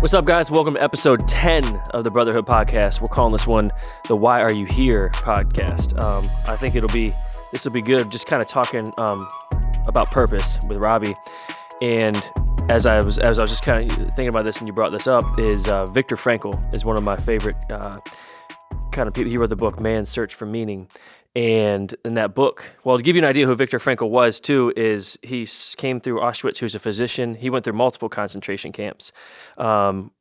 What's up, guys? Welcome to episode 10 of the Brotherhood podcast. We're calling this one the Why Are You Here podcast. I think this will be good, just kind of talking about purpose with Robbie. And as I was just kind of thinking about this and you brought this up, is Viktor Frankl is one of my favorite kind of people. He wrote the book Man's Search for Meaning. And in that book, well, to give you an idea who Viktor Frankl was too, is he came through Auschwitz. He was a physician. He went through multiple concentration camps.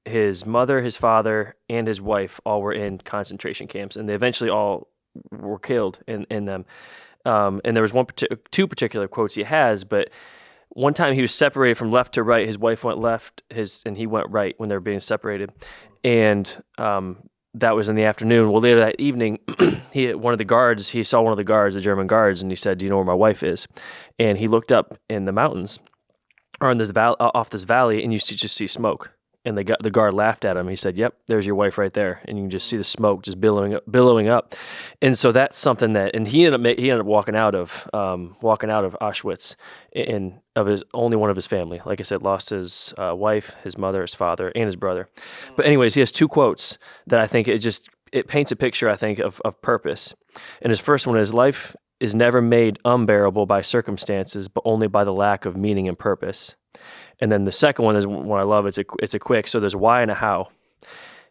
His mother, his father, and his wife all were in concentration camps, and they eventually all were killed in them. And there was two particular quotes he has, but one time he was separated from left to right. His wife went left, and he went right when they were being separated. And that was in the afternoon. Well, later that evening, he saw one of the guards, the German guards, and he said, "Do you know where my wife is?" And he looked up in the mountains, or in this off this valley, and you just see smoke. And the guard laughed at him. He said, "Yep, there's your wife right there." And you can just see the smoke just billowing up. And so that's something that, and he ended up walking out of Auschwitz, only one of his family. Like I said, lost his wife, his mother, his father, and his brother. But anyways, he has two quotes that I think it paints a picture, I think, of purpose. And his first one is, "Life is never made unbearable by circumstances, but only by the lack of meaning and purpose." And then the second one is one I love. It's a quick. So there's a why and a how.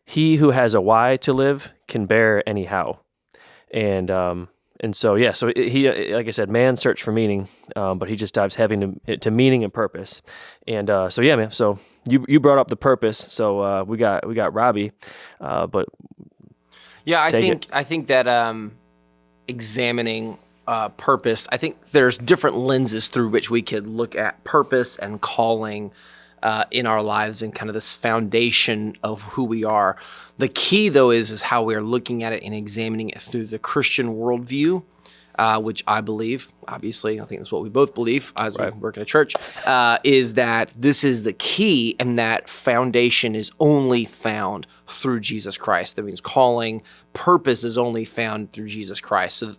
"He who has a why to live can bear any how." And so yeah. So he, like I said, man's search for meaning, but he just dives heavy into meaning and purpose. And so yeah, man. So you brought up the purpose. So we got Robbie, but yeah, I think that examining purpose, I think there's different lenses through which we could look at purpose and calling in our lives and kind of this foundation of who we are. The key, though, is how we are looking at it and examining it through the Christian worldview, which I believe, obviously, I think that's what we both believe as we work in a church, is that this is the key, and that foundation is only found through Jesus Christ. That means calling, purpose is only found through Jesus Christ. So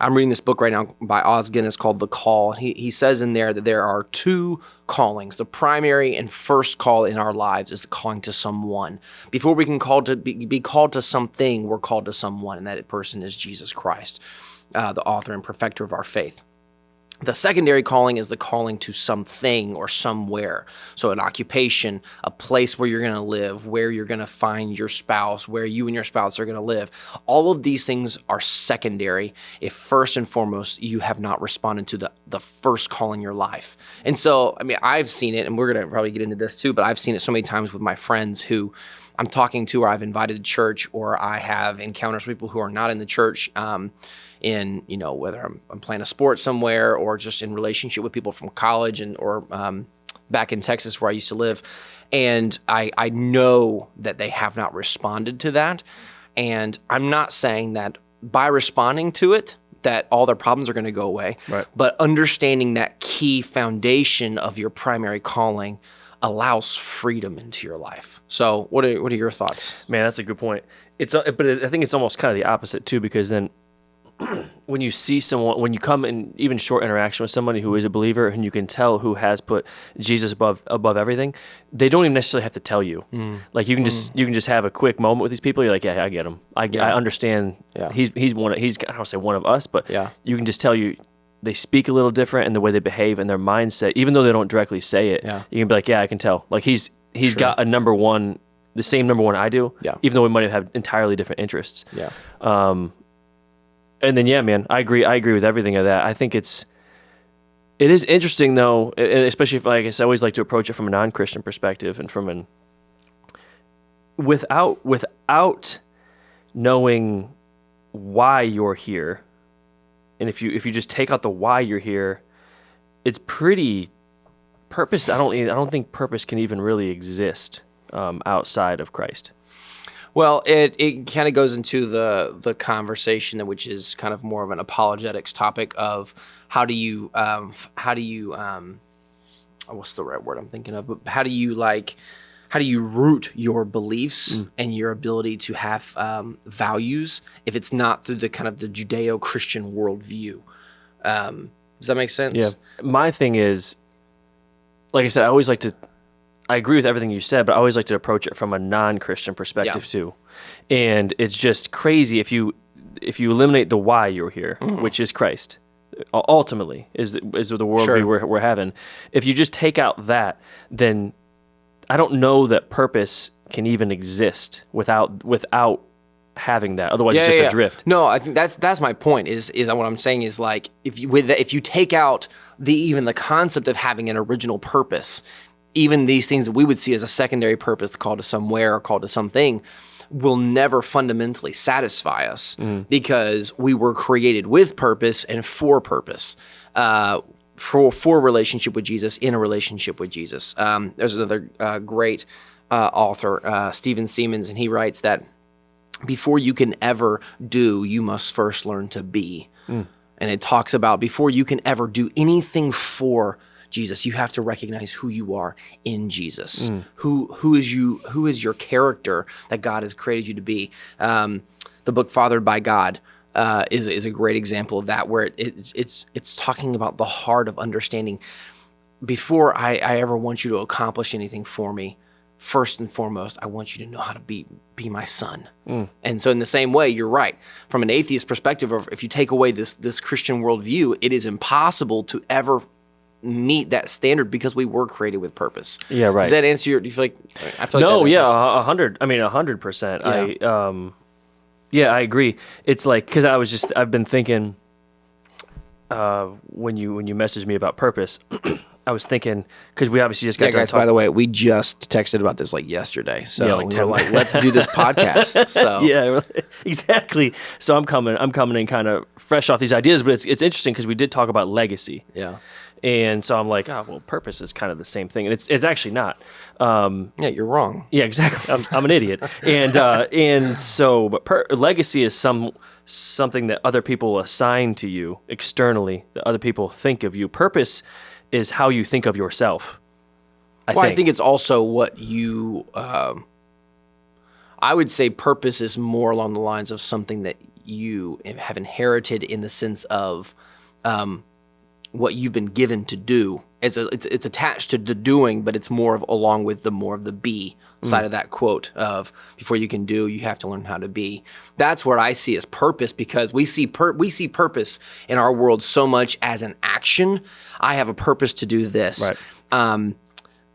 I'm reading this book right now by Os Guinness called The Call. He says in there that there are two callings. The primary and first call in our lives is the calling to someone. Before we can be called to something, we're called to someone, and that person is Jesus Christ, the author and perfecter of our faith. The secondary calling is the calling to something or somewhere. So an occupation, a place where you're going to live, where you're going to find your spouse, where you and your spouse are going to live. All of these things are secondary if first and foremost you have not responded to the first call in your life. And so, I mean, I've seen it, and we're going to probably get into this too, but I've seen it so many times with my friends who I'm talking to, or I've invited to church, or I have encounters with people who are not in the church, in, whether I'm playing a sport somewhere or just in relationship with people from college or back in Texas where I used to live. And I know that they have not responded to that. And I'm not saying that by responding to it, that all their problems are going to go away. Right. But understanding that key foundation of your primary calling allows freedom into your life. So what are your thoughts? Man, that's a good point. But I think it's almost kind of the opposite too, because then when you see someone, when you come in even short interaction with somebody who is a believer and you can tell who has put Jesus above everything, they don't even necessarily have to tell you. Like you can just have a quick moment with these people. You're like, yeah, I get him. I understand. Yeah. He's I don't say one of us, but you can just tell they speak a little different in the way they behave and their mindset, even though they don't directly say it. Yeah. You can be like, yeah, I can tell. Like he's got a number one, the same number one I do. Yeah. Even though we might have entirely different interests. Yeah. And then, yeah, man, I agree with everything of that. I think it is interesting, though, especially if, like I said, I always like to approach it from a non-Christian perspective and without knowing why you're here. And if you just take out the why you're here, it's pretty purpose. I don't think purpose can even really exist outside of Christ. Well, it kind of goes into the conversation, which is kind of more of an apologetics topic of how do you what's the right word I'm thinking of? But how do you root your beliefs and your ability to have values if it's not through the kind of the Judeo-Christian worldview? Does that make sense? Yeah. My thing is, like I said, I I agree with everything you said, but I always like to approach it from a non-Christian perspective too. And it's just crazy if you eliminate the why you're here, which is Christ, ultimately is the worldview we're having. If you just take out that, then I don't know that purpose can even exist without having that. Otherwise, it's just a drift. No, I think that's my point. Is what I'm saying is like if you take out even the concept of having an original purpose, even these things that we would see as a secondary purpose, called to somewhere or called to something, will never fundamentally satisfy us because we were created with purpose and for purpose. For relationship with Jesus, in a relationship with Jesus. There's another great author, Stephen Siemens, and he writes that before you can ever do, you must first learn to be. And it talks about before you can ever do anything for Jesus, you have to recognize who you are in Jesus. Who is your character that God has created you to be. The book Fathered by God is a great example of that, where it's talking about the heart of understanding. Before I ever want you to accomplish anything for me, first and foremost, I want you to know how to be my son. And so in the same way, you're right. From an atheist perspective, if you take away this Christian worldview, it is impossible to ever meet that standard because we were created with purpose. Yeah, right. Does that answer your? Do you feel like? I feel no, like yeah, 100. I mean, 100%. Yeah, I agree. It's like because I've been thinking when you messaged me about purpose. I was thinking, because we obviously just got done talking. By the way, we just texted about this like yesterday. So we were like, let's do this podcast. So yeah, exactly. So I'm coming in kind of fresh off these ideas, but it's interesting because we did talk about legacy. Yeah. And so I'm like, oh, well, purpose is kind of the same thing. And it's actually not. Yeah, you're wrong. Yeah, exactly. I'm an idiot. And so, but legacy is something that other people assign to you externally, that other people think of you. Purpose is how you think of yourself. I think it's also what you, I would say purpose is more along the lines of something that you have inherited in the sense of what you've been given to do. It's attached to the doing, but it's more of along with more of the be side of that quote of before you can do, you have to learn how to be. That's what I see as purpose, because we see purpose in our world so much as an action. I have a purpose to do this. Right.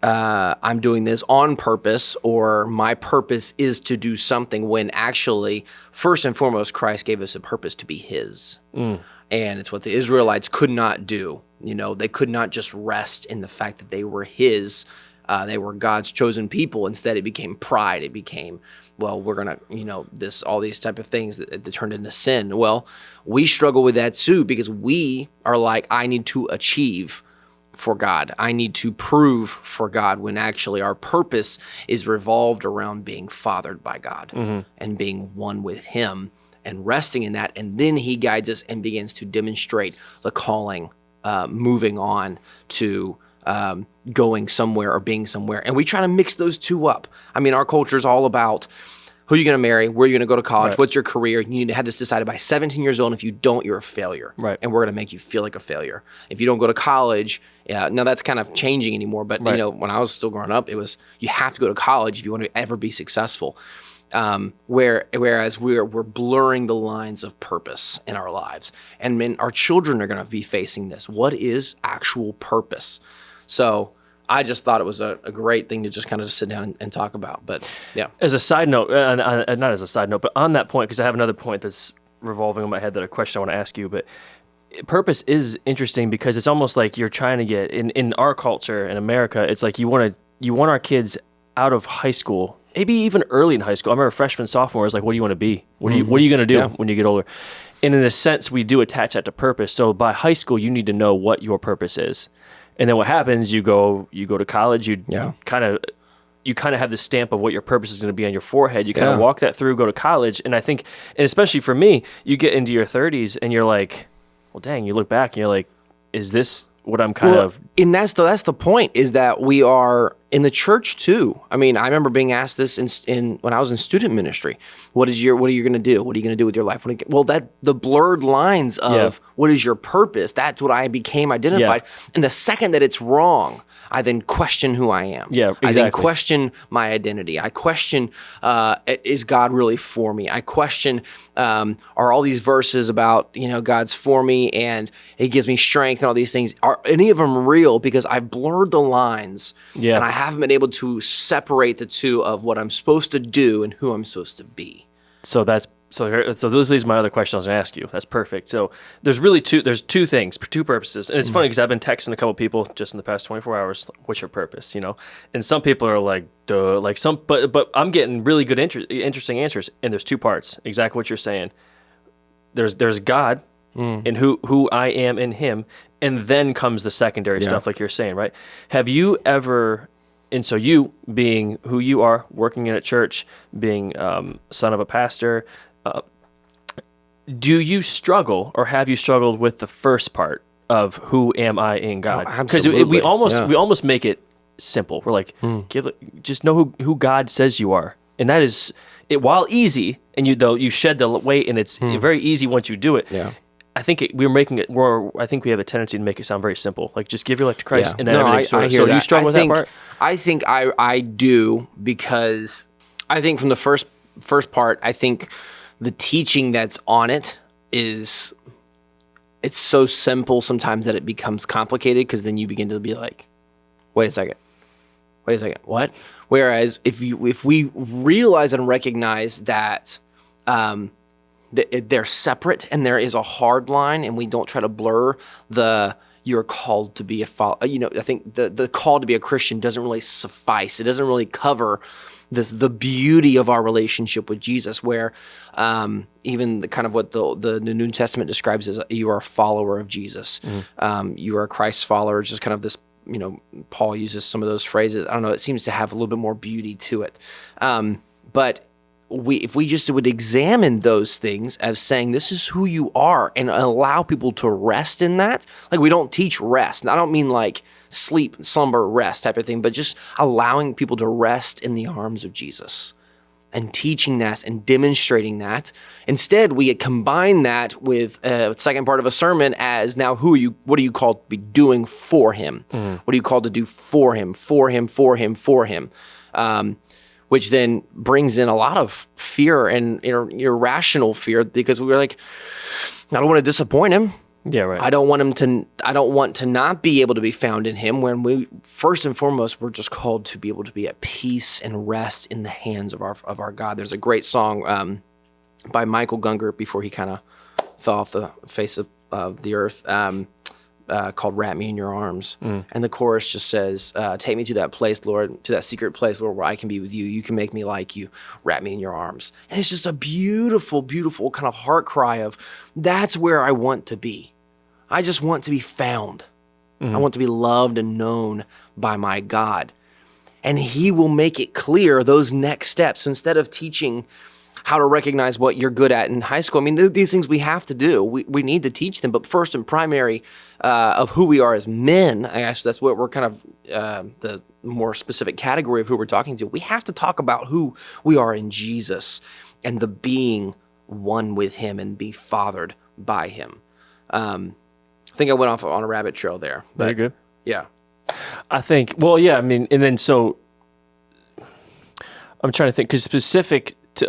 I'm doing this on purpose, or my purpose is to do something, when actually, first and foremost, Christ gave us a purpose to be His. And it's what the Israelites could not do. You know, they could not just rest in the fact that they were His. They were God's chosen people. Instead, it became pride. It became, well, we're going to, all these type of things that turned into sin. Well, we struggle with that too, because we are like, I need to achieve for God. I need to prove for God, when actually our purpose is revolved around being fathered by God and being one with Him and resting in that. And then He guides us and begins to demonstrate the calling, moving on to going somewhere or being somewhere. And we try to mix those two up. I mean, our culture is all about who you're going to marry, where you're going to go to college, right. What's your career. You need to have this decided by 17 years old. And if you don't, you're a failure. Right. And we're going to make you feel like a failure. If you don't go to college, now that's kind of changing anymore. But, right. When I was still growing up, it was you have to go to college if you want to ever be successful. Whereas we're blurring the lines of purpose in our lives. And our children are going to be facing this. What is actual purpose? So I just thought it was a great thing to just kind of sit down and talk about. But yeah. As a side note, not as a side note, but on that point, because I have another point that's revolving in my head, that a question I want to ask you. But purpose is interesting because it's almost like you're trying to get in our culture in America. It's like you want our kids out of high school, maybe even early in high school. I remember freshman, sophomore is like, what do you want to be? What are you going to do when you get older? And in a sense, we do attach that to purpose. So by high school, you need to know what your purpose is. And then what happens, you go to college, you kind of have the stamp of what your purpose is going to be on your forehead. You kind of walk that through, go to college. And I think, and especially for me, you get into your 30s and you're like, well, dang, you look back and you're like, is this what I'm kind of... And that's the point, is that we are in the church too. I mean, I remember being asked this in when I was in student ministry. What are you going to do? What are you going to do with your life? Well, that the blurred lines of what is your purpose? That's what I became identified. Yeah. And the second that it's wrong, I then question who I am. Yeah, exactly. I then question my identity. I question, is God really for me? I question, are all these verses about, God's for me and He gives me strength and all these things, are any of them real? Because I've blurred the lines and I haven't been able to separate the two of what I'm supposed to do and who I'm supposed to be. So this leads to my other question I was going to ask you. That's perfect. So there's two things, two purposes. And it's funny because I've been texting a couple people just in the past 24 hours, what's your purpose, And some people are like, duh, but I'm getting really good, interesting answers. And there's two parts, exactly what you're saying. There's God and who I am in Him. And then comes the secondary stuff like you're saying, right? Have you ever... And so you, being who you are, working in a church, being son of a pastor, do you struggle or have you struggled with the first part of who am I in God? Because we almost make it simple. We're like, just know who God says you are. And that is, while easy, and you shed the weight and it's very easy once you do it. Yeah. I think I think we have a tendency to make it sound very simple. Like just give your life to Christ and then everything's sorted. So do you struggle with that part? I think I do, because I think from the first part, I think the teaching that's on it it's so simple sometimes that it becomes complicated, because then you begin to be like, wait a second, what? Whereas if we realize and recognize that they're separate and there is a hard line, and we don't try to blur you're called to be a follower. I think the call to be a Christian doesn't really suffice. It doesn't really cover the beauty of our relationship with Jesus, where even the kind of what the New Testament describes as you are a follower of Jesus. You are a Christ follower. Just kind of this, Paul uses some of those phrases. I don't know. It seems to have a little bit more beauty to it. But if we just would examine those things as saying this is who you are, and allow people to rest in that. Like, we don't teach rest, and I don't mean like sleep, slumber, rest type of thing, but just allowing people to rest in the arms of Jesus and teaching that and demonstrating that. Instead, we combine that with a second part of a sermon as, now what are you called to be doing for Him? What are you called to do for Him, for Him, for Him, for Him? Which then brings in a lot of fear and irrational fear, because we were like, I don't want to disappoint Him. Yeah, right. I don't want to not be able to be found in Him, when we first and foremost we're just called to be able to be at peace and rest in the hands of our God. There's a great song by Michael Gungor before he kind of fell off the face of the earth. Called Wrap Me in Your Arms. And the chorus just says, take me to that place, Lord, to that secret place, Lord, where I can be with you. You can make me like you. Wrap me in your arms. And it's just a beautiful, beautiful kind of heart cry of, that's where I want to be. I just want to be found. I want to be loved and known by my God. And He will make it clear those next steps. So instead of teaching how to recognize what you're good at in high school. I mean, these things we have to do. We need to teach them, but first and primary of who we are as men, I guess that's what we're kind of the more specific category of who we're talking to. We have to talk about who we are in Jesus and the being one with Him and be fathered by Him. I think I went off on a rabbit trail there. Very good. Yeah. I think, well, yeah, I mean, and then so I'm trying to think, because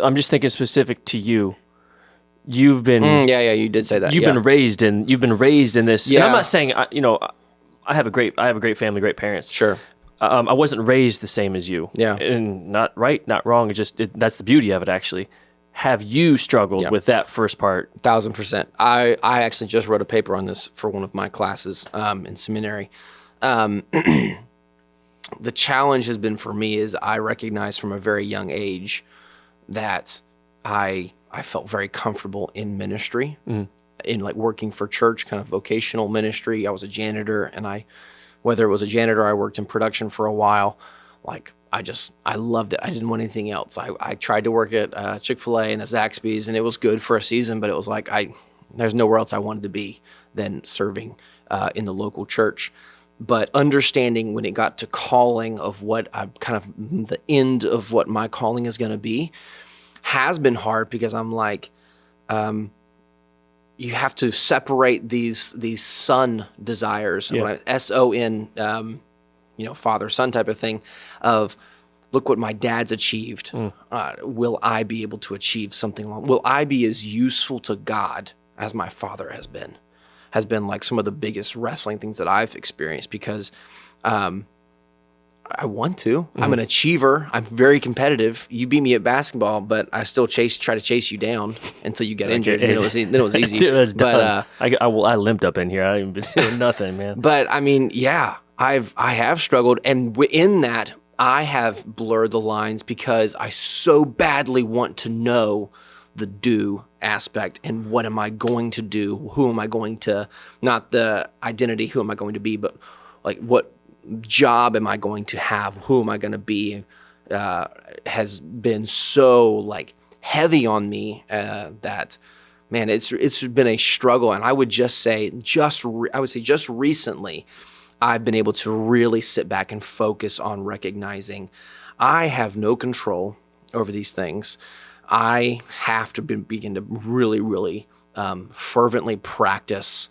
I'm just thinking specific to you. You've been you did say that. You've been raised in this. Yeah. And I'm not saying I have a great family, great parents. Sure. I wasn't raised the same as you. Yeah. And not right, not wrong. It's just that's the beauty of it, actually. Have you struggled with that first part? 1,000%. I actually just wrote a paper on this for one of my classes in seminary. The challenge has been for me is I recognize from a very young age that I felt very comfortable in ministry, in like working for church, kind of vocational ministry. I was a janitor, and whether it was a janitor, I worked in production for a while. Like I loved it. I didn't want anything else. I tried to work at Chick-fil-A and at Zaxby's, and it was good for a season, but it was like there's nowhere else I wanted to be than serving in the local church. But understanding when it got to calling of what I'm kind of the end of what my calling is going to be has been hard, because I'm like, you have to separate these son desires, SON, father son type of thing, of look what my dad's achieved. Will I be able to achieve something? Will I be as useful to God as my father has been? Has been like some of the biggest wrestling things that I've experienced, because I want to. I'm an achiever. I'm very competitive. You beat me at basketball, but I still try to chase you down until you get injured. Then it was easy. Dude, it was done. I limped up in here. I ain't been doing nothing, man. But I mean, yeah, I have struggled, and in that I have blurred the lines because I so badly want to know the do aspect and what am I going to do? Who am I going to, not the identity, who am I going to be, but like what job am I going to have? Who am I going to be? Has been so like heavy on me that, man, it's been a struggle. And I would just say just recently, I've been able to really sit back and focus on recognizing I have no control over these things. I have to begin to really, really fervently practice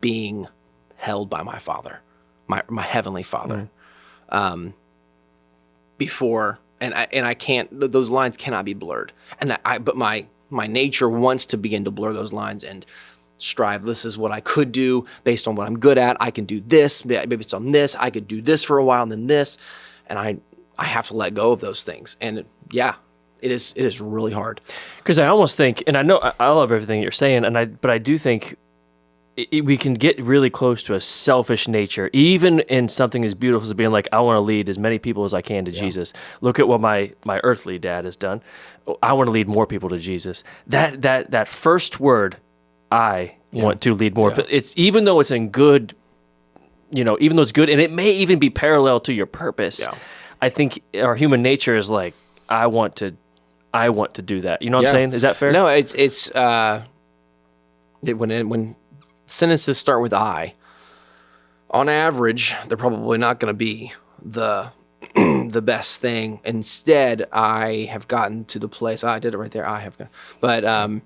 being held by my Father, my Heavenly Father. Before, and I can't; those lines cannot be blurred. But my nature wants to begin to blur those lines and strive. This is what I could do based on what I'm good at. I can do this. Maybe it's on this. I could do this for a while and then this, and I have to let go of those things. And yeah. It is really hard. Because I almost think, and I know I love everything you're saying, but I do think we can get really close to a selfish nature, even in something as beautiful as being like, I want to lead as many people as I can to Jesus. Look at what my earthly dad has done. I want to lead more people to Jesus. That first word, I want to lead more. But it's, even though it's in good, even though it's good, and it may even be parallel to your purpose. I think our human nature is like, I want to do that. You know what I'm saying? Is that fair? No, it's when sentences start with I, on average, they're probably not going to be the best thing. Instead, I have gotten to the place. I did it right there. I have, but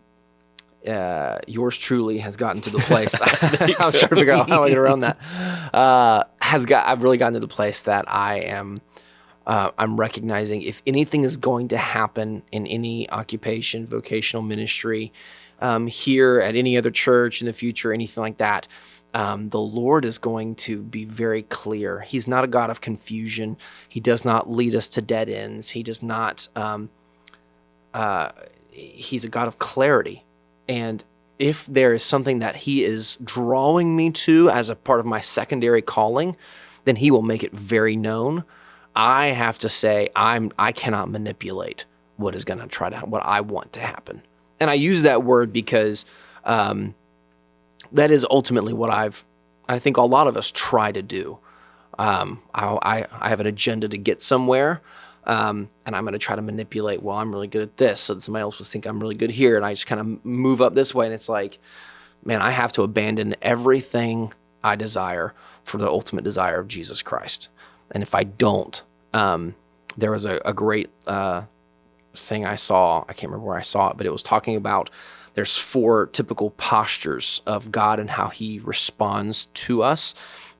yours truly has gotten to the place. I was trying to figure out how I get around that. I've really gotten to the place that I am. I'm recognizing if anything is going to happen in any occupation, vocational ministry, here at any other church in the future, anything like that, the Lord is going to be very clear. He's not a God of confusion. He does not lead us to dead ends. He does not. He's a God of clarity. And if there is something that He is drawing me to as a part of my secondary calling, then He will make it very known. I have to say I cannot manipulate what is going to what I want to happen. And I use that word because that is ultimately what I think a lot of us try to do. I have an agenda to get somewhere, and I'm going to try to manipulate, well, I'm really good at this, so that somebody else will think I'm really good here, and I just kind of move up this way, and it's like, man, I have to abandon everything I desire for the ultimate desire of Jesus Christ. And if I don't, there was a great thing I saw. I can't remember where I saw it, but it was talking about there's 4 typical postures of God and how He responds to us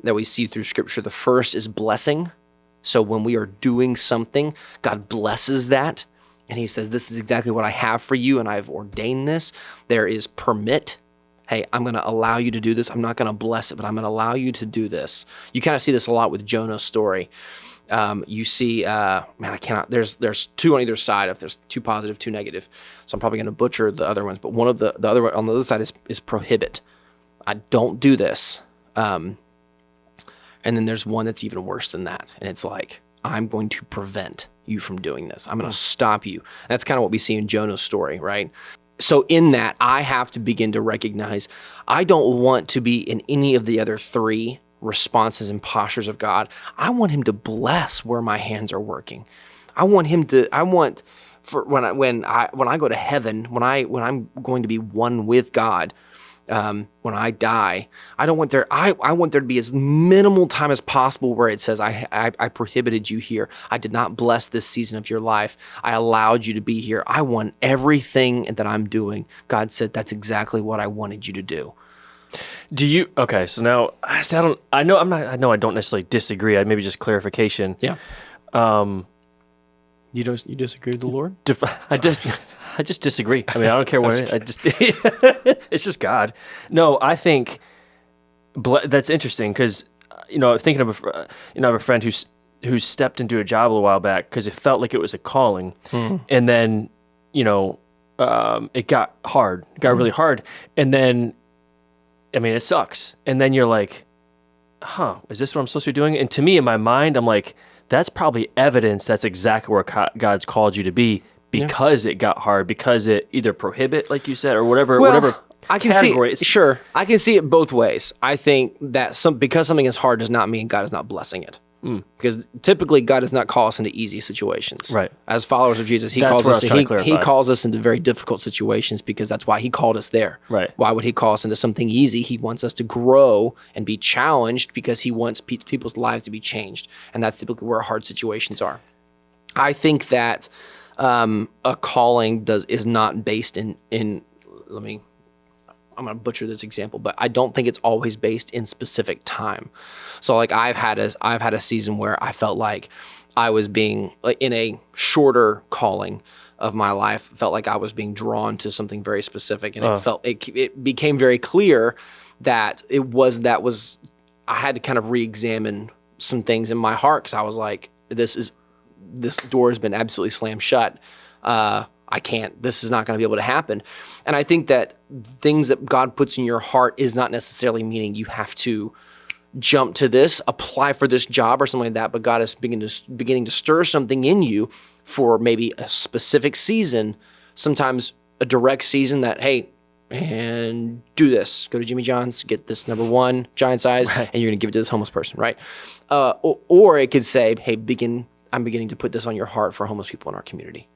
that we see through Scripture. The first is blessing. So when we are doing something, God blesses that. And He says, this is exactly what I have for you, and I've ordained this. There is permit. Hey, I'm going to allow you to do this. I'm not going to bless it, but I'm going to allow you to do this. You kind of see this a lot with Jonah's story. You see, I cannot, there's 2 on either side. If there's 2 positive, 2 negative. So I'm probably going to butcher the other ones, but one of the other one on the other side is prohibit. I don't do this. And then there's one that's even worse than that. And it's like, I'm going to prevent you from doing this. I'm going to stop you. And that's kind of what we see in Jonah's story, right? So in that, I have to begin to recognize I don't want to be in any of the other 3 responses and postures of God. I want Him to bless where my hands are working. I want for when I go to heaven, when I'm going to be one with God, when I die, I don't want there. I want there to be as minimal time as possible where it says, I prohibited you here. I did not bless this season of your life. I allowed you to be here. I want everything that I'm doing. God said, that's exactly what I wanted you to do. Do you? Okay, so now I don't. I know I'm not. I know I don't necessarily disagree. Maybe just clarification. Yeah. You disagree with the Lord? I just disagree. I mean, I don't care what it is. I just it's just God. No, I think that's interesting because thinking of I have a friend who stepped into a job a little while back because it felt like it was a calling, and then it got hard. It got really hard, and then I mean it sucks. And then you're like, is this what I'm supposed to be doing? And to me, in my mind, I'm like, that's probably evidence that's exactly where God's called you to be because it got hard, because it either prohibit, like you said, or whatever I can category. Sure. I can see it both ways. I think that because something is hard does not mean God is not blessing it. Because typically God does not call us into easy situations. Right. As followers of Jesus, he calls us into very difficult situations because that's why he called us there. Right. Why would he call us into something easy? He wants us to grow and be challenged because he wants people's lives to be changed. And that's typically where hard situations are. I think that a calling is not based in I'm going to butcher this example, but I don't think it's always based in specific time. So like I've had a season where I felt like I was being like in a shorter calling of my life, felt like I was being drawn to something very specific, and it became very clear that I had to kind of re-examine some things in my heart because I was like, this door has been absolutely slammed shut. This is not going to be able to happen. And I think that things that God puts in your heart is not necessarily meaning you have to jump to this, apply for this job or something like that, but God is beginning to stir something in you for maybe a specific season, sometimes a direct season that, hey, and do this. Go to Jimmy John's, get this number 1 giant size, right, and you're going to give it to this homeless person, right? Or it could say, hey, I'm beginning to put this on your heart for homeless people in our community.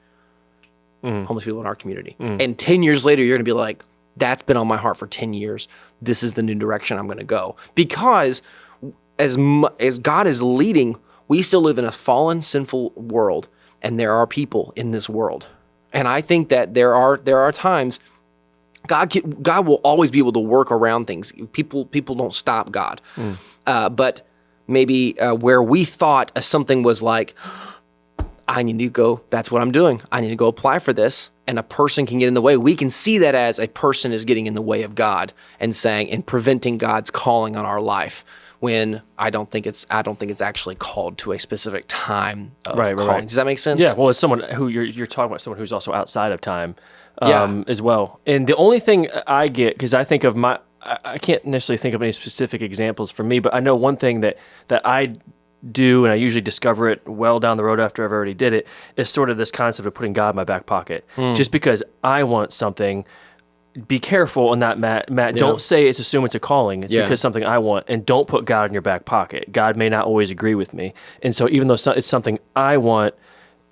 Homeless people in our community. And 10 years later, you're going to be like, that's been on my heart for 10 years. This is the new direction I'm going to go. Because as God is leading, we still live in a fallen, sinful world, and there are people in this world. And I think that there are times God will always be able to work around things. People don't stop God. But maybe where we thought something was like, I need to go, that's what I'm doing. I need to go apply for this. And a person can get in the way. We can see that as a person is getting in the way of God and preventing God's calling on our life, when I don't think it's actually called to a specific time of calling. Right. Does that make sense? Yeah. Well, it's someone who you're talking about, someone who's also outside of time as well. And the only thing I get, because I think of I can't necessarily think of any specific examples for me, but I know one thing that I do, and I usually discover it well down the road after I've already did it, is sort of this concept of putting God in my back pocket. Just because I want something, be careful on that, Matt. Yeah. Don't say assume it's a calling. It's because something I want, and don't put God in your back pocket. God may not always agree with me. And so even though it's something I want,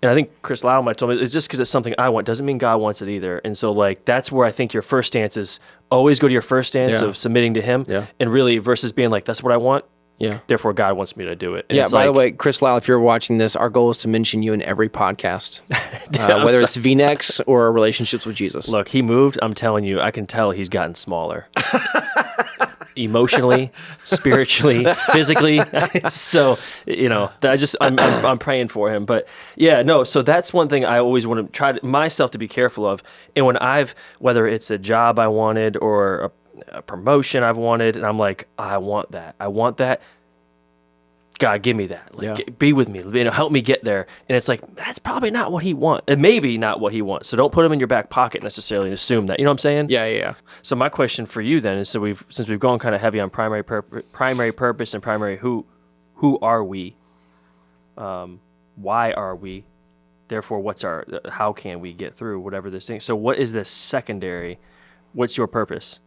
and I think Chris Lau might have told me, it's just because it's something I want doesn't mean God wants it either. And so like that's where I think your first stance is, always go to your first stance of submitting to him, and really versus being like, that's what I want. Yeah. Therefore, God wants me to do it. And by the way, Chris Lau, if you're watching this, our goal is to mention you in every podcast, whether it's V-necks or relationships with Jesus. Look, he moved. I'm telling you, I can tell he's gotten smaller. Emotionally, spiritually, physically. So, I'm praying for him. But yeah, no, so that's one thing I always want to try myself to be careful of. And when whether it's a job I wanted or a promotion I've wanted, and I'm like, I want that. God, give me that. Be with me. Help me get there. And it's like, that's probably not what he wants. And maybe not what he wants. So don't put him in your back pocket necessarily and assume that. You know what I'm saying? Yeah. So my question for you then is, since we've gone kind of heavy on primary purpose and primary who are we? Why are we? Therefore, how can we get through whatever this thing? So what is this secondary? What's your purpose?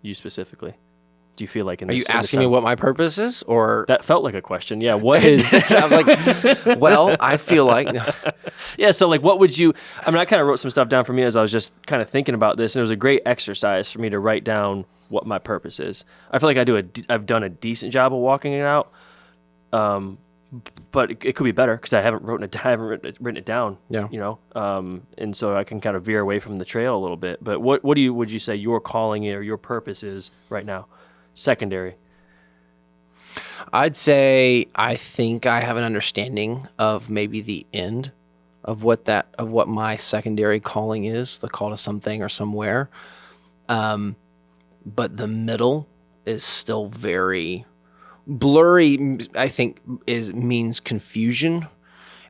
You specifically? Do you feel like Are you asking me what my purpose is, or that felt like a question? Yeah. What is? I'm like, well, I feel like. Yeah. So like, what would you? I mean, I kind of wrote some stuff down for me as I was just kind of thinking about this, and it was a great exercise for me to write down what my purpose is. I feel like I've done a decent job of walking it out. But it could be better because I haven't written it down. Yeah. And so I can kind of veer away from the trail a little bit. But what would you say your calling or your purpose is right now? Secondary. I'd say I think I have an understanding of maybe the end of what my secondary calling is, the call to something or somewhere. But the middle is still very blurry. I think means confusion,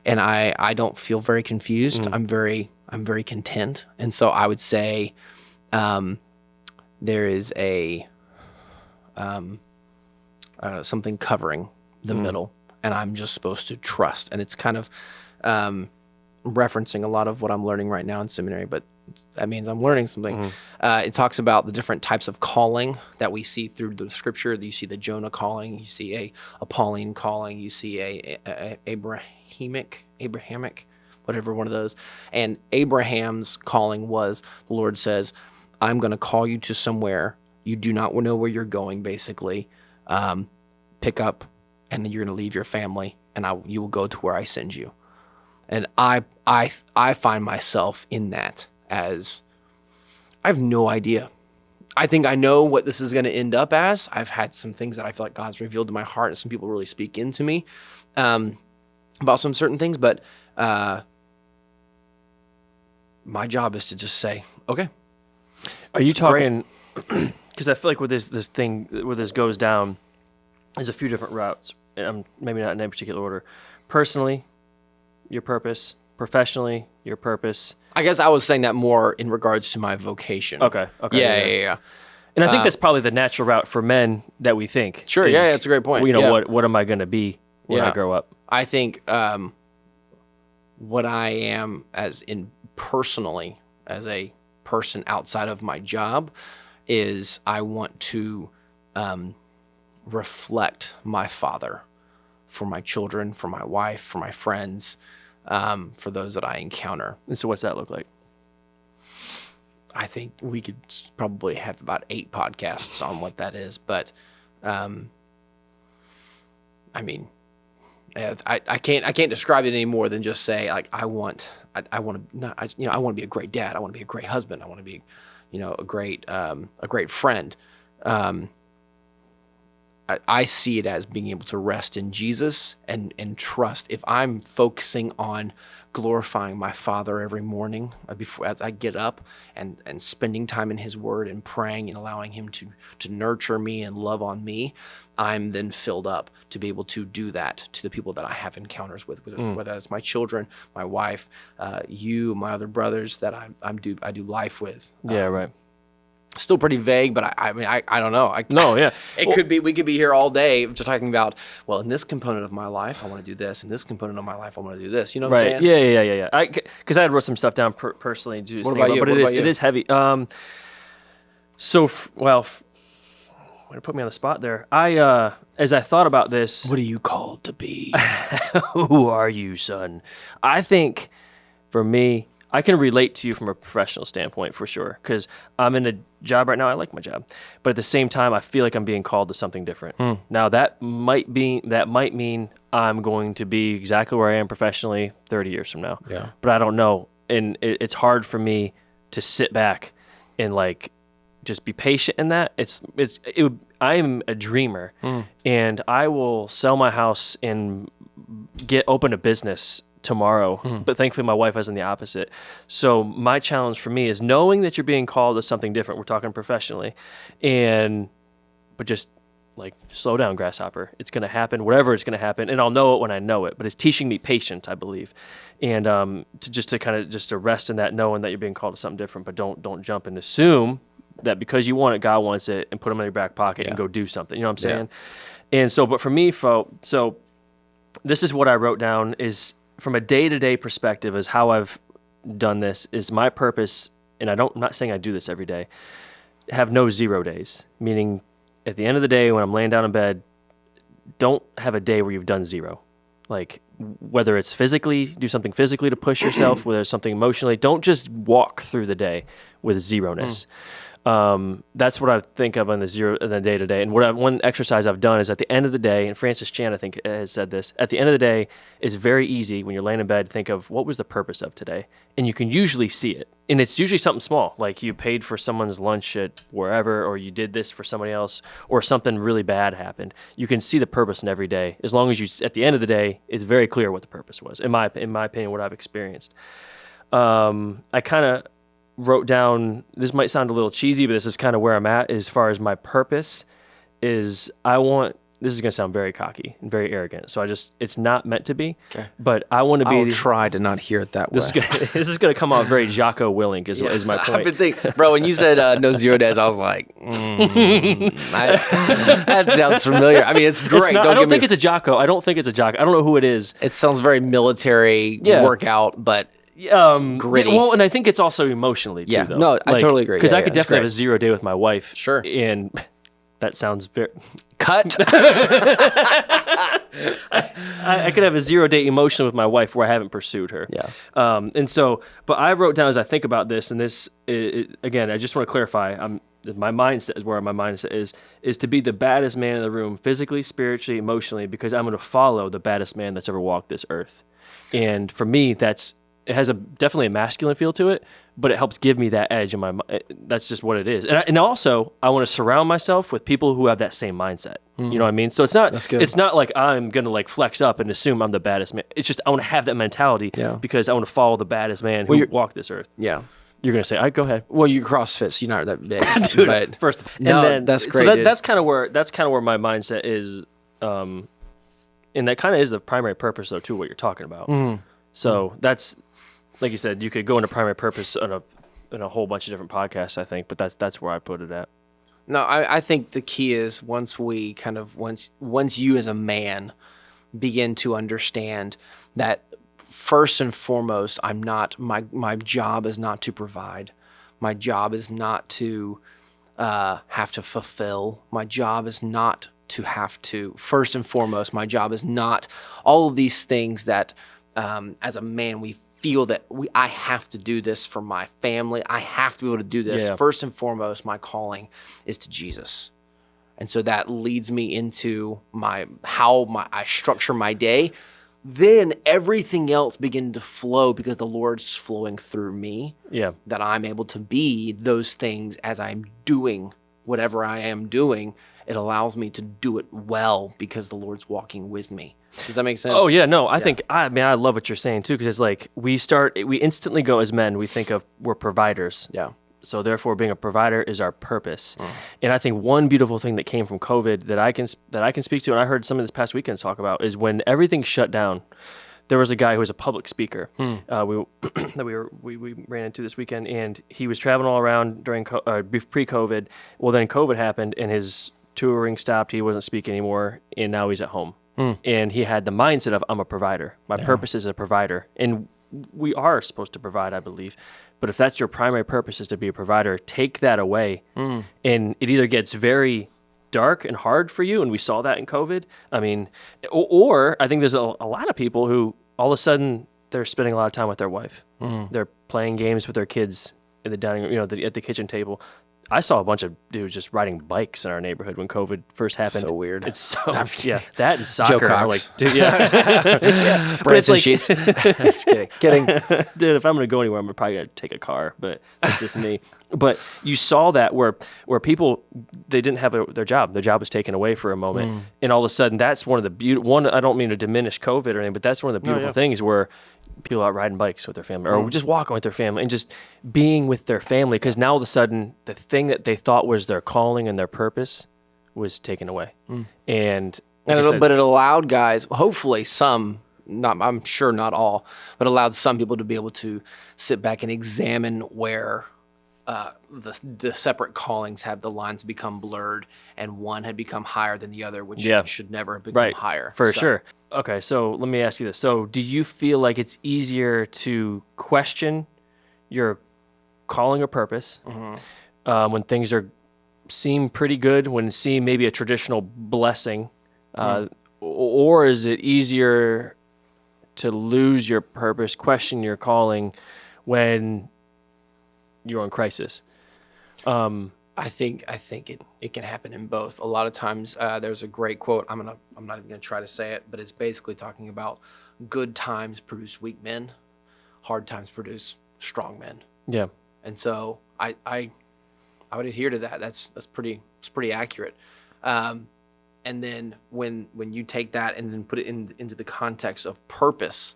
and I don't feel very confused. I'm very content, and so I would say there is a something covering the middle, and I'm just supposed to trust. And it's kind of referencing a lot of what I'm learning right now in seminary, but that means I'm learning something. It talks about the different types of calling that we see through the scripture. You see the Jonah calling, you see a Pauline calling, you see a Abrahamic, whatever one of those. And Abraham's calling was, the Lord says, I'm going to call you to somewhere. You do not know where you're going, basically. Pick up, and then you're going to leave your family, and you will go to where I send you. And I find myself in that as I have no idea. I think I know what this is going to end up as. I've had some things that I feel like God's revealed to my heart, and some people really speak into me about some certain things. But my job is to just say, okay. Are you talking? Because I feel like with this thing, where this goes down, there's a few different routes. Maybe not in any particular order. Personally, your purpose. Professionally, your purpose. I guess I was saying that more in regards to my vocation. Okay. Yeah. And I think that's probably the natural route for men that we think. Sure. Yeah, that's a great point. What am I going to be when I grow up? I think what I am personally as a person outside of my job is I want to reflect my Father for my children, for my wife, for my friends, for those that I encounter. And so what's that look like? I think we could probably have about 8 podcasts on what that is, but I mean, I can't describe it any more than just say, like, I want to be a great dad. I want to be a great husband. I want to be, a great friend. I see it as being able to rest in Jesus and trust. If I'm focusing on glorifying my Father every morning as I get up and spending time in His Word and praying and allowing Him to nurture me and love on me, I'm then filled up to be able to do that to the people that I have encounters with, whether it's my children, my wife, you, my other brothers that I do life with. Yeah, right. Still pretty vague, but I mean, I don't know. Could be, we could be here all day just talking about, well, in this component of my life, I want to do this. In this component of my life, I want to do this. You know what I'm saying? Yeah. Because I had wrote some stuff down personally. What about you? But it is heavy. Way to put me on the spot there. As I thought about this. What are you called to be? Who are you, son? I think for me, I can relate to you from a professional standpoint for sure, because I'm in a job right now. I like my job, but at the same time, I feel like I'm being called to something different. Now that might mean I'm going to be exactly where I am professionally 30 years from now. Yeah, but I don't know, and it's hard for me to sit back and like just be patient in that. I am a dreamer, and I will sell my house and open a business tomorrow, but thankfully my wife is in the opposite. So my challenge for me is knowing that you're being called to something different. We're talking professionally, but just like slow down, grasshopper. It's going to happen, whatever it's going to happen, and I'll know it when I know it. But it's teaching me patience, I believe, and to rest in that, knowing that you're being called to something different. But don't jump and assume that because you want it, God wants it, and put them in your back pocket and go do something. You know what I'm saying? Yeah. And so, but for me, so this is what I wrote down is, from a day-to-day perspective, is how I've done this, is my purpose, and I'm not saying I do this every day, have no 0 days, meaning at the end of the day when I'm laying down in bed, don't have a day where you've done 0. Like, whether it's do something physically to push yourself, whether it's something emotionally, don't just walk through the day with 0-ness. That's what I think of in the day to day. And one exercise I've done is at the end of the day, and Francis Chan I think has said this. At the end of the day, it's very easy when you're laying in bed to think of what was the purpose of today, and you can usually see it. And it's usually something small, like you paid for someone's lunch at wherever, or you did this for somebody else, or something really bad happened. You can see the purpose in every day, as long as you, at the end of the day, it's very clear what the purpose was. In my opinion, what I've experienced. I kind of wrote down, this might sound a little cheesy, but this is kind of where I'm at as far as my purpose is. This is going to sound very cocky and very arrogant, so it's not meant to be, but I want to be... I'll try to not hear it that way. This is going to come out very Jocko Willink is my point. I've been thinking, bro, when you said no zero days, I was like, that sounds familiar. I mean, it's great. I don't think it's a Jocko. I don't know who it is. It sounds very military workout, but... gritty. Well, and I think it's also emotionally too. Though. No, I totally agree. Because I could definitely have a 0 day with my wife. Sure. And that sounds very cut. I could have a 0 day emotion with my wife where I haven't pursued her. Yeah. And so, but I wrote down as I think about this, and this again, I just want to clarify. My mindset is where my mindset is to be the baddest man in the room, physically, spiritually, emotionally, because I'm going to follow the baddest man that's ever walked this earth. And for me, it has definitely a masculine feel to it, but it helps give me that edge in my mind. That's just what it is. And also, I want to surround myself with people who have that same mindset. You know what I mean? So it's not like I'm going to like flex up and assume I'm the baddest man. It's just I want to have that mentality because I want to follow the baddest man who walked this earth. Yeah. You're going to say, all right, go ahead. Well, you CrossFit, so you're not that big. Dude, but first. That's great. So that's kind of where my mindset is. And that kind of is the primary purpose, though, too, what you're talking about. So that's, like you said, you could go into primary purpose in a whole bunch of different podcasts, I think, but that's where I put it at. No, I think the key is once you as a man begin to understand that first and foremost, my job is not to provide. My job is not to have to fulfill. My job is not to have to, first and foremost, my job is not all of these things that as a man we feel that I have to do this for my family. I have to be able to do this. Yeah. First and foremost, my calling is to Jesus. And so that leads me into how I structure my day. Then everything else begins to flow because the Lord's flowing through me. Yeah. That I'm able to be those things as I'm doing whatever I am doing. It allows me to do it well because the Lord's walking with me. Does that make sense? Oh yeah, no, I think I love what you're saying too, because it's like we instantly go as men, we think of we're providers. Yeah. So therefore, being a provider is our purpose. And I think one beautiful thing that came from COVID that I can speak to, and I heard some of this past weekend talk about, is when everything shut down. There was a guy who was a public speaker that we ran into this weekend, and he was traveling all around during pre-COVID. Well, then COVID happened, and his touring stopped. He wasn't speaking anymore, and now he's at home. And he had the mindset of, I'm a provider. My purpose is a provider. And we are supposed to provide, I believe. But if that's your primary purpose is to be a provider, take that away. And it either gets very dark and hard for you, and we saw that in COVID. I mean, or I think there's a lot of people who all of a sudden they're spending a lot of time with their wife. They're playing games with their kids in the dining room, at the kitchen table. I saw a bunch of dudes just riding bikes in our neighborhood when COVID first happened. So weird. It's so that and soccer. Joe Cox. Like, dude, yeah. Branson Sheets. Just kidding. Dude, if I'm gonna go anywhere, I'm probably gonna take a car. But that's just me. But you saw that where people they didn't have their job. Their job was taken away for a moment, and all of a sudden that's one of the beautiful. I don't mean to diminish COVID or anything, but that's one of the beautiful things where people out riding bikes with their family or just walking with their family and just being with their family, because now all of a sudden the thing that they thought was their calling and their purpose was taken away. But it allowed guys, hopefully some, I'm sure not all, but allowed some people to be able to sit back and examine where the separate callings have the lines become blurred and one had become higher than the other, which should never have become higher. For sure. Okay, so let me ask you this. So do you feel like it's easier to question your calling or purpose when things seem pretty good, when seem maybe a traditional blessing, or is it easier to lose your purpose, question your calling when you're in crisis? I think it can happen in both. A lot of times, there's a great quote. I'm not even gonna try to say it, but it's basically talking about good times produce weak men, hard times produce strong men. Yeah. And so I would adhere to that. It's pretty accurate. And then when you take that and then put it into the context of purpose,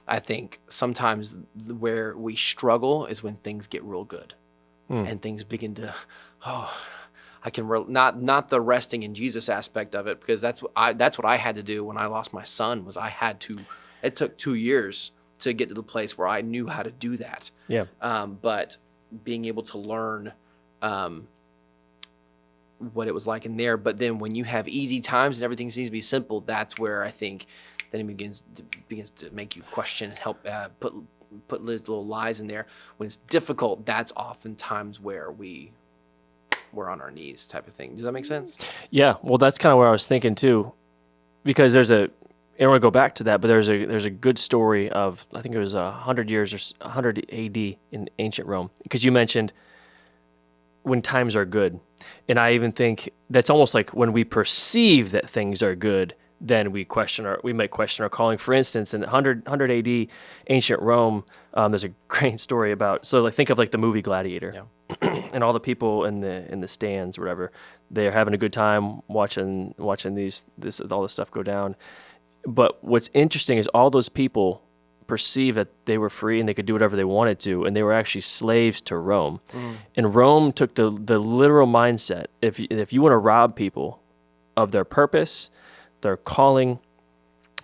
I think sometimes where we struggle is when things get real good and things begin to, I can not the resting in Jesus aspect of it, because that's what I had to do when I lost my son. It took 2 years to get to the place where I knew how to do that. Yeah. But being able to learn what it was like in there. But then when you have easy times and everything seems to be simple, that's where I think then it begins to make you question and help put little lies in there. When it's difficult, that's oftentimes where we're on our knees type of thing. Does that make sense? Yeah. Well, that's kind of where I was thinking too, because I don't want to go back to that, but there's a good story of, I think it was 100 years or 100 AD in ancient Rome, because you mentioned when times are good. And I even think that's almost like when we perceive that things are good, then we might question our calling. For instance, in 100 AD ancient Rome, there's a great story about, so think of like the movie Gladiator. Yeah. And all the people in the stands or whatever, they're having a good time watching all this stuff go down. But what's interesting is all those people perceived that they were free and they could do whatever they wanted to, and they were actually slaves to Rome. And Rome took the literal mindset: if you want to rob people of their purpose, their calling,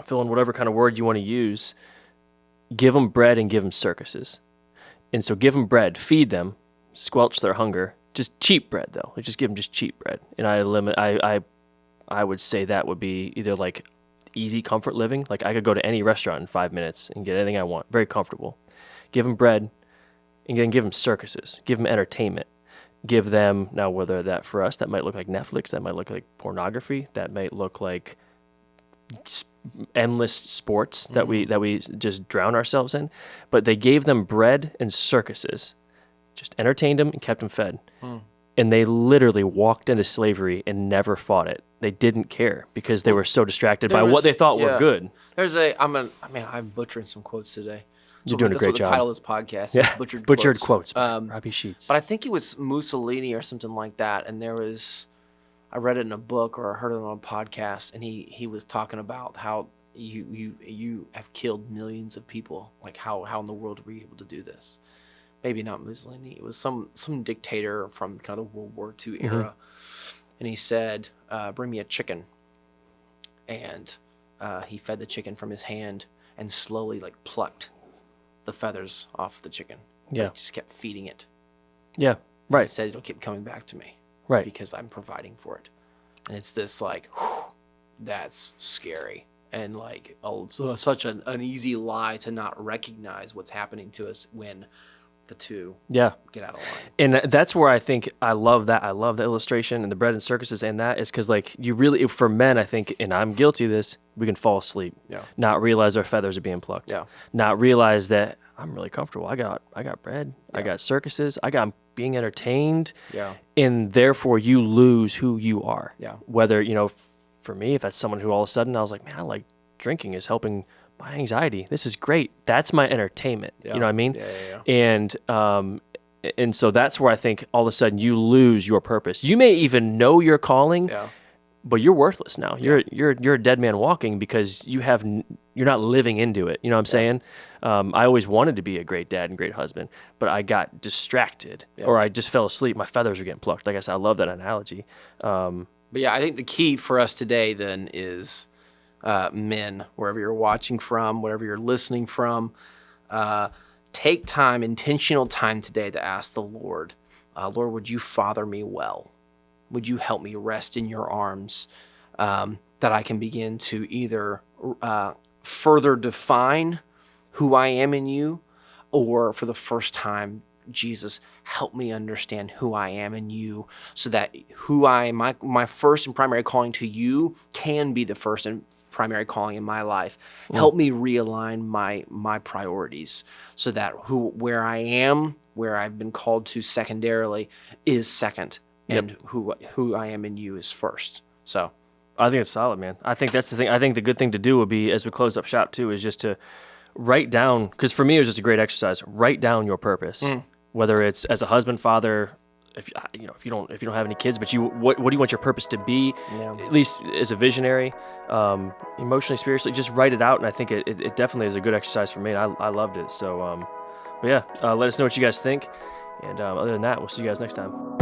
fill in whatever kind of word you want to use, give them bread and give them circuses. And so give them bread, feed them, squelch their hunger. Just cheap bread though. Just give them just cheap bread. And I would say that would be either like easy comfort living. Like I could go to any restaurant in 5 minutes and get anything I want. Very comfortable. Give them bread and then give them circuses. Give them entertainment. Give them, now whether that for us, that might look like Netflix, that might look like pornography, that might look like endless sports that we just drown ourselves in. But they gave them bread and circuses, just entertained them and kept them fed. And they literally walked into slavery and never fought it. They didn't care because they were so distracted by what they thought were good. I'm butchering some quotes today. You're doing a great job. That's what the title of this podcast is. Yeah. Butchered quotes. Robbie Sheets. But I think it was Mussolini or something like that. And I read it in a book or I heard it on a podcast, and he was talking about how you have killed millions of people. Like how in the world were you able to do this? Maybe not Mussolini. It was some dictator from kind of the World War II era. And he said, bring me a chicken. And he fed the chicken from his hand and slowly plucked the feathers off the chicken. Yeah. He just kept feeding it. Yeah, right. He said it'll keep coming back to me. Right. Because I'm providing for it. And it's this that's scary. And such an easy lie to not recognize what's happening to us when the two get out of line. And that's where I think I love that. I love the illustration and the bread and circuses, and that is because you really, for men, I think, and I'm guilty of this, we can fall asleep. Yeah. Not realize our feathers are being plucked. Yeah. Not realize that I'm really comfortable. I got bread. Yeah. I got circuses. I got being entertained. Yeah. And therefore you lose who you are. Yeah. Whether, for me, if that's someone who all of a sudden I was like, man, I like drinking is helping my anxiety. This is great. That's my entertainment. Yeah. You know what I mean? Yeah. And so that's where I think all of a sudden you lose your purpose. You may even know your calling, but you're worthless now. You're a dead man walking because you're not living into it. You know what I'm saying? I always wanted to be a great dad and great husband, but I got distracted or I just fell asleep. My feathers were getting plucked. Like I said, I love that analogy. But yeah, I think the key for us today then is men, wherever you're watching from, wherever you're listening from, take time, intentional time today to ask the Lord, Lord, would you father me well? Would you help me rest in your arms, that I can begin to either further define who I am in you, or for the first time, Jesus, help me understand who I am in you, so that my first and primary calling to you can be the first and primary calling in my life. Help me realign my priorities so that where I am where I've been called to secondarily is second, and who I am in you is first. So I think it's solid, man. I think that's the thing. I think the good thing to do would be, as we close up shop too, is just to write down, because for me it was just a great exercise. Write down your purpose, whether it's as a husband, father, if you don't have any kids, but what do you want your purpose to be? Yeah. At least as a visionary, emotionally, spiritually, just write it out. And I think it definitely is a good exercise for me. And I loved it. So, but yeah, let us know what you guys think. And other than that, we'll see you guys next time.